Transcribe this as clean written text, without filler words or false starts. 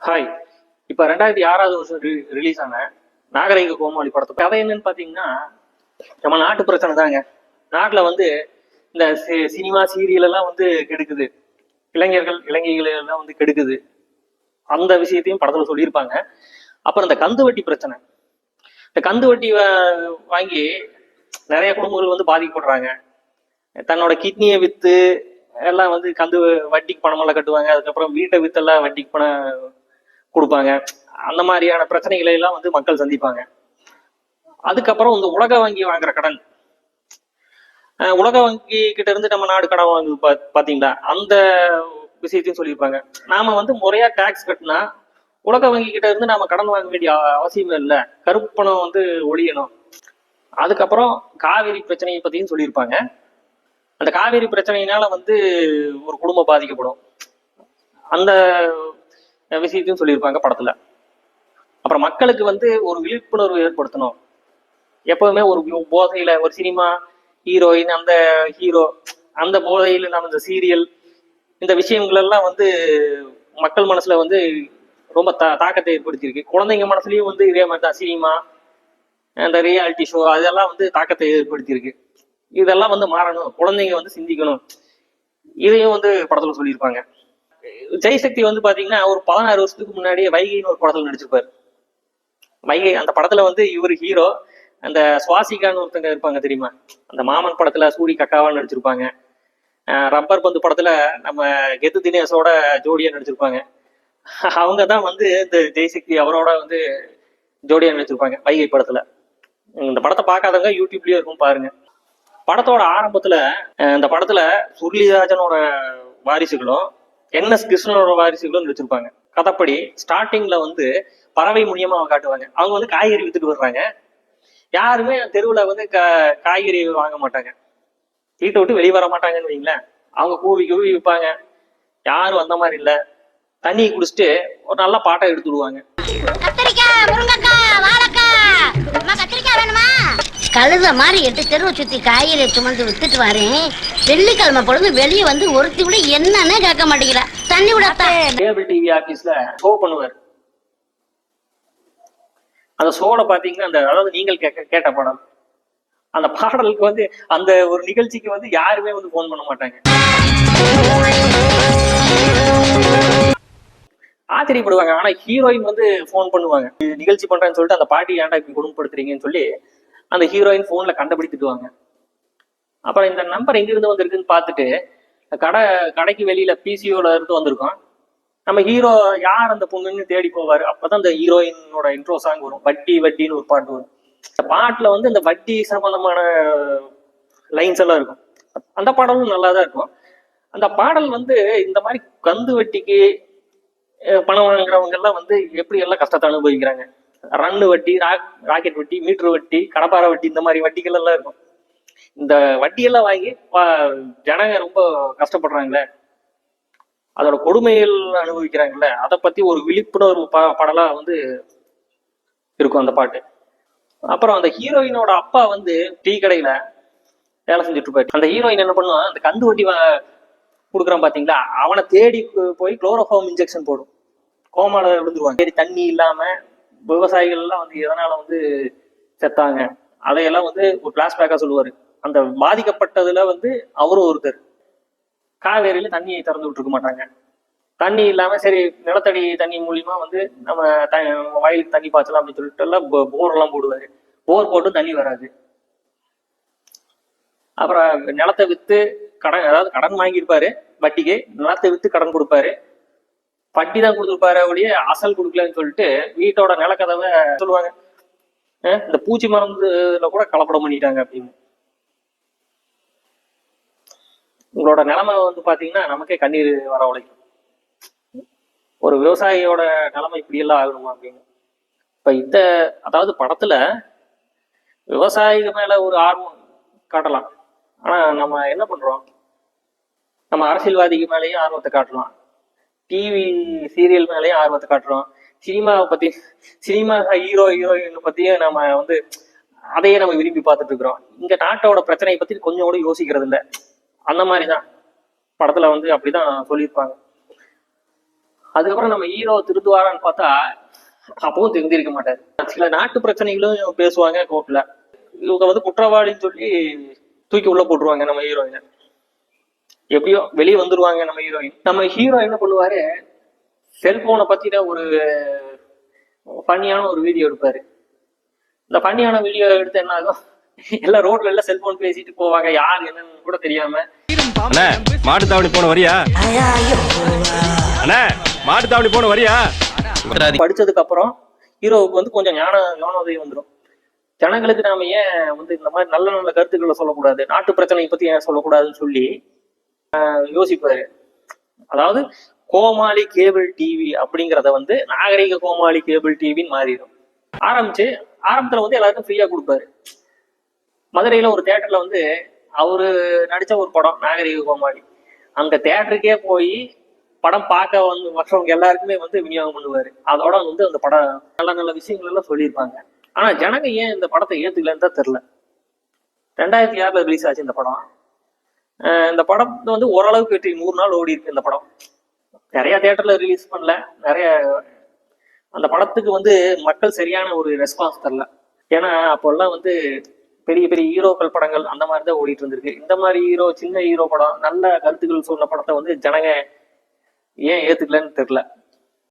Hi. இப்போ 2006வது வருஷம் release ஆன நாகரிக கோமாளி படத்தை கதை என்னன்னு பார்த்தீங்கன்னா, நம்ம நாட்டு பிரச்சனை தாங்க. நாட்டில் வந்து இந்த சினிமா சீரியல் எல்லாம் வந்து கெடுக்குது, இளைஞர்கள் எல்லாம் வந்து கெடுக்குது. அந்த விஷயத்தையும் படத்தில் சொல்லியிருப்பாங்க. அப்புறம் இந்த கந்து வட்டி பிரச்சனை, இந்த கந்து வட்டி வாங்கி நிறைய குடும்பங்கள் வந்து பாதிக்கப்படுறாங்க. தன்னோட கிட்னியை விற்று எல்லாம் வந்து கந்து வட்டிக்கு பணமெல்லாம் கட்டுவாங்க. அதுக்கப்புறம் வீட்டை வித்தெல்லாம் வட்டிக்கு பணம் கொடுப்பாங்க. அந்த மாதிரியான பிரச்சனைகளை எல்லாம் வந்து மக்கள் சந்திப்பாங்க. அதுக்கப்புறம் இந்த உலக வங்கி வாங்குற கடன், உலக வங்கி கிட்ட இருந்து நம்ம நாடு கடன் வாங்குது பாத்தீங்களா, அந்த விஷயத்தையும் சொல்லியிருப்பாங்க. நாம வந்து முறையா டாக்ஸ் கட்டினா உலக வங்கி கிட்ட இருந்து நாம கடன் வாங்க வேண்டிய அவசியமே இல்லை, கருப்பு பணம் வந்து ஒழியணும். அதுக்கப்புறம் காவிரி பிரச்சனையை பத்தியும் சொல்லியிருப்பாங்க. அந்த காவிரி பிரச்சனையினால வந்து ஒரு குடும்பம் பாதிக்கப்படும், அந்த விஷயத்தையும் சொல்லியிருப்பாங்க படத்துல. அப்புறம் மக்களுக்கு வந்து ஒரு விழிப்புணர்வு ஏற்படுத்தணும். எப்பவுமே ஒரு போதையில ஒரு சினிமா ஹீரோயின், அந்த ஹீரோ, அந்த போதையில நம்ம இந்த சீரியல், இந்த விஷயங்கள் எல்லாம் வந்து மக்கள் மனசுல வந்து ரொம்ப தாக்கத்தை ஏற்படுத்தியிருக்கு. குழந்தைங்க மனசுலயும் வந்து இதே மாதிரி தான் சினிமா, அந்த ரியாலிட்டி ஷோ, அதெல்லாம் வந்து தாக்கத்தை ஏற்படுத்தியிருக்கு. இதெல்லாம் வந்து மாறணும், குழந்தைங்க வந்து சிந்திக்கணும். இதையும் வந்து படத்துல சொல்லியிருப்பாங்க. ஜெய்சக்தி வந்து பாத்தீங்கன்னா ஒரு 16 வருஷத்துக்கு முன்னாடியே வைகைன்னு ஒரு படத்துல நடிச்சிருப்பாரு. வைகை அந்த படத்துல வந்து இவர் ஹீரோ, அந்த சுவாசிகான்னு ஒருத்தங்க இருப்பாங்க தெரியுமா, அந்த மாமன் படத்துல சூரி கக்காவா நடிச்சிருப்பாங்க. ரப்பர் பந்து படத்துல நம்ம கெத்து தினேஷோட ஜோடியா நடிச்சிருப்பாங்க. அவங்க தான் வந்து இந்த ஜெய்சக்தி அவரோட வந்து ஜோடியா நடிச்சிருப்பாங்க வைகை படத்துல. இந்த படத்தை பார்க்காதவங்க யூடியூப்லயே இருக்கும், பாருங்க. படத்தோட ஆரம்பத்துல இந்த படத்துல சுருளிராஜனோட வாரிசுகளும் NS கிருஷ்ணனோட வாரிசுகளும் நடிச்சிருப்பாங்க. கதைப்படி ஸ்டார்டிங்ல வந்து பறவை மூலியமா அவங்க காட்டுவாங்க. அவங்க வந்து காய்கறி வித்துட்டு வர்றாங்க. யாருமே தெருவுல வந்து காய்கறி வாங்க மாட்டாங்க, வீட்டை விட்டு வெளியே வர மாட்டாங்கன்னு வைங்களேன். அவங்க கூவி கூவி விற்பாங்க. யாரும் அந்த மாதிரி இல்ல. தண்ணி குடிச்சிட்டு ஒரு நல்ல பாட்டை எடுத்து விடுவாங்க. கழுத மாதிரி 8 தெருவை சுத்தி காய்கறி சுமந்து வித்துட்டு வரேன். வெள்ளிக்கிழமை பொழுது வெளியே வந்து ஒருத்தி கூட என்னன்னு கேட்க மாட்டேங்கிறா. தண்ணி விடத்தான் கேபிள் டிவி ஆபீஸ்ல ஷோ பண்ணுவார். அந்த ஷோல பாத்தீங்கன்னா அந்த அதாவது நீங்கள் கேட்ட படம், அந்த பாடலுக்கு வந்து அந்த ஒரு நிகழ்ச்சிக்கு வந்து யாருமே வந்து போன் பண்ண மாட்டாங்க. ஆச்சரியப்படுவாங்க. ஆனா ஹீரோயின் வந்து போன் பண்ணுவாங்க. நிகழ்ச்சி பண்றேன்னு சொல்லிட்டு அந்த பாட்டி ஏன்டா இப்படி குடும்பப்படுத்துறீங்கன்னு சொல்லி அந்த ஹீரோயின் போன்ல கண்டுபிடித்துட்டுவாங்க. அப்புறம் இந்த நம்பர் எங்கிருந்து வந்திருக்குன்னு பார்த்துட்டு கடைக்கு வெளியில பிசிஓல இருந்து வந்திருக்கோம். நம்ம ஹீரோ யார் அந்த பொண்ணுன்னு தேடி போவாரு. அப்பதான் இந்த ஹீரோயினோட இன்ட்ரோ சாங் வரும், வட்டி வட்டின்னு ஒரு பாட்டு வரும். இந்த பாட்டுல வந்து இந்த வட்டி சம்பந்தமான லைன்ஸ் எல்லாம் இருக்கும். அந்த பாடலும் நல்லா தான் இருக்கும். அந்த பாடல் வந்து இந்த மாதிரி கந்து வட்டிக்கு பணம் வாங்குறவங்க எல்லாம் வந்து எப்படி எல்லாம் கஷ்டத்தை அனுபவிக்கிறாங்க. ரன்னு வட்டி, ராக்கெட் வட்டி, மீட்டர் வட்டி, கடப்பாறை வட்டி, இந்த மாதிரி வட்டிகள் எல்லாம் இருக்கும். இந்த வட்டியெல்லாம் வாங்கி ஜனங்க ரொம்ப கஷ்டப்படுறாங்களே, அதோட கொடுமைகள் அனுபவிக்கிறாங்கல்ல, அதை பத்தி ஒரு விழிப்புணர்வு படலா வந்து இருக்கும் அந்த பாட்டு. அப்புறம் அந்த ஹீரோயினோட அப்பா வந்து டீ கடையில வேலை செஞ்சுட்டு இருப்பாரு. அந்த ஹீரோயின் என்ன பண்ணுவான், அந்த கந்து வட்டி கொடுக்குறான் பாத்தீங்களா, அவனை தேடி போய் குளோரோஃபார்ம் இன்ஜெக்ஷன் போடும். கோமால விழுந்துருவாங்க. சரி, தண்ணி இல்லாம விவசாயிகள் எல்லாம் வந்து எதனால வந்து செத்தாங்க, அதையெல்லாம் வந்து ஒரு பிளாஷ்பேக்கா சொல்லுவாரு. அந்த பாதிக்கப்பட்டதுல வந்து அவரும் ஒருத்தர். காவேரியில தண்ணியை திறந்து விட்டுருக்க மாட்டாங்க. தண்ணி இல்லாம சரி நிலத்தடி தண்ணி மூலியமா வந்து நம்ம வயலுக்கு தண்ணி பாய்ச்சலாம் அப்படின்னு சொல்லிட்டு எல்லாம் போர் எல்லாம் போடுவாரு. போர் போட்டு தண்ணி வராது. அப்புறம் நிலத்தை வித்து கடன், அதாவது கடன் வாங்கியிருப்பாரு வட்டிக்கு, நிலத்தை வித்து கடன் கொடுப்பாரு. வட்டி தான் கொடுத்துருப்பாரு, ஒழிய அசல் கொடுக்கலன்னு சொல்லிட்டு வீட்டோட நிலக்கதவை சொல்லுவாங்க, இந்த பூச்சி மருந்துல கூட கலப்படம் பண்ணிட்டாங்க அப்படின்னு. உங்களோட நிலைமை வந்து பாத்தீங்கன்னா நமக்கே கண்ணீர் வர உழைக்கும். ஒரு விவசாயியோட நிலைமை இப்படி எல்லாம் ஆகணுமா அப்படின்னு. இப்ப அதாவது படத்துல விவசாயிகள் மேல ஒரு ஆர்வம் காட்டலாம். ஆனா நம்ம என்ன பண்றோம், நம்ம அரசியல்வாதிக்கு மேலேயும் ஆர்வத்தை காட்டலாம், டிவி சீரியல் மேலேயும் ஆர்வத்தை காட்டுறோம், சினிமாவை பத்தி, சினிமா ஹீரோயின் பத்தியும் நம்ம வந்து அதையே நம்ம விரும்பி பார்த்துட்டு இருக்கிறோம். இங்க நாட்டோட பிரச்சனையை பத்தி கொஞ்சம் கூட யோசிக்கிறது இல்லை. அந்த மாதிரிதான் படத்துல வந்து அப்படிதான் சொல்லியிருப்பாங்க. அதுக்கப்புறம் நம்ம ஹீரோ திருந்துவாரான்னு பார்த்தா அப்பவும் திருந்திருக்க மாட்டாரு. சில நாட்டு பிரச்சனைகளும் பேசுவாங்க கோர்ட்ல. இவங்க வந்து குற்றவாளின்னு சொல்லி தூக்கி உள்ள போட்டுருவாங்க நம்ம ஹீரோயினை. எப்படியோ வெளியே வந்துருவாங்க நம்ம ஹீரோயின். நம்ம ஹீரோ என்ன பண்ணுவாரு, செல்போனை பத்தின ஒரு ஃபன்னியான ஒரு வீடியோ எடுப்பாரு. இந்த ஃபன்னியான வீடியோ எடுத்து என்ன ஆகும், எல்லாம் ரோட்ல எல்லாம் செல்போன் பேசிட்டு போவாங்க, யார் என்னன்னு கூட தெரியாம. மாட்டுத்தாவணி போன வரியா அண்ணா, மாட்டுத்தாவணி போன வரியா. படிச்சதுக்கு அப்புறம் ஹீரோவுக்கு வந்து கொஞ்சம் ஞானோதயம் வந்துடும். ஜனங்களுக்கு நாம ஏன் வந்து இந்த மாதிரி நல்ல நல்ல கருத்துக்களை சொல்லக்கூடாது, நாட்டு பிரச்சனையை பத்தி ஏன் சொல்லக்கூடாதுன்னு சொல்லி யோசிப்பாரு. அதாவது கோமாளி கேபிள் டிவி அப்படிங்கிறத வந்து நாகரிக கோமாளி கேபிள் டிவின்னு மாறிடும். ஆரம்பத்துல வந்து எல்லாருக்கும் ஃப்ரீயா கொடுப்பாரு. மதுரையில ஒரு தியேட்டர்ல வந்து அவரு நடிச்ச ஒரு படம் நாகரிக கோமாளி, அங்க தியேட்டருக்கே போய் படம் பார்க்க வந்து மற்றவங்க எல்லாருக்குமே வந்து விநியோகம் பண்ணுவாரு. அதோட வந்து அந்த படம் நல்ல நல்ல விஷயங்கள் எல்லாம் சொல்லியிருப்பாங்க. ஆனா ஜனங்க ஏன் இந்த படத்தை ஏத்துக்கலன்னு தான் தெரியல. 2006 ரிலீஸ் ஆச்சு இந்த படம். இந்த படம் வந்து ஓரளவுக்கு வெற்றி, 100 நாள் ஓடி இருக்கு இந்த படம். நிறைய தியேட்டர்ல ரிலீஸ் பண்ணல, நிறைய அந்த படத்துக்கு வந்து மக்கள் சரியான ஒரு ரெஸ்பான்ஸ் தரல. ஏன்னா அப்போல்லாம் வந்து பெரிய பெரிய ஹீரோக்கள் படங்கள் அந்த மாதிரி தான் ஓடிட்டு இருந்திருக்கு. இந்த மாதிரி சின்ன ஹீரோ படம், நல்ல கருத்துக்கள் சொன்ன படத்தை வந்து ஜனங்க ஏன் ஏத்துக்கலன்னு தெரியல.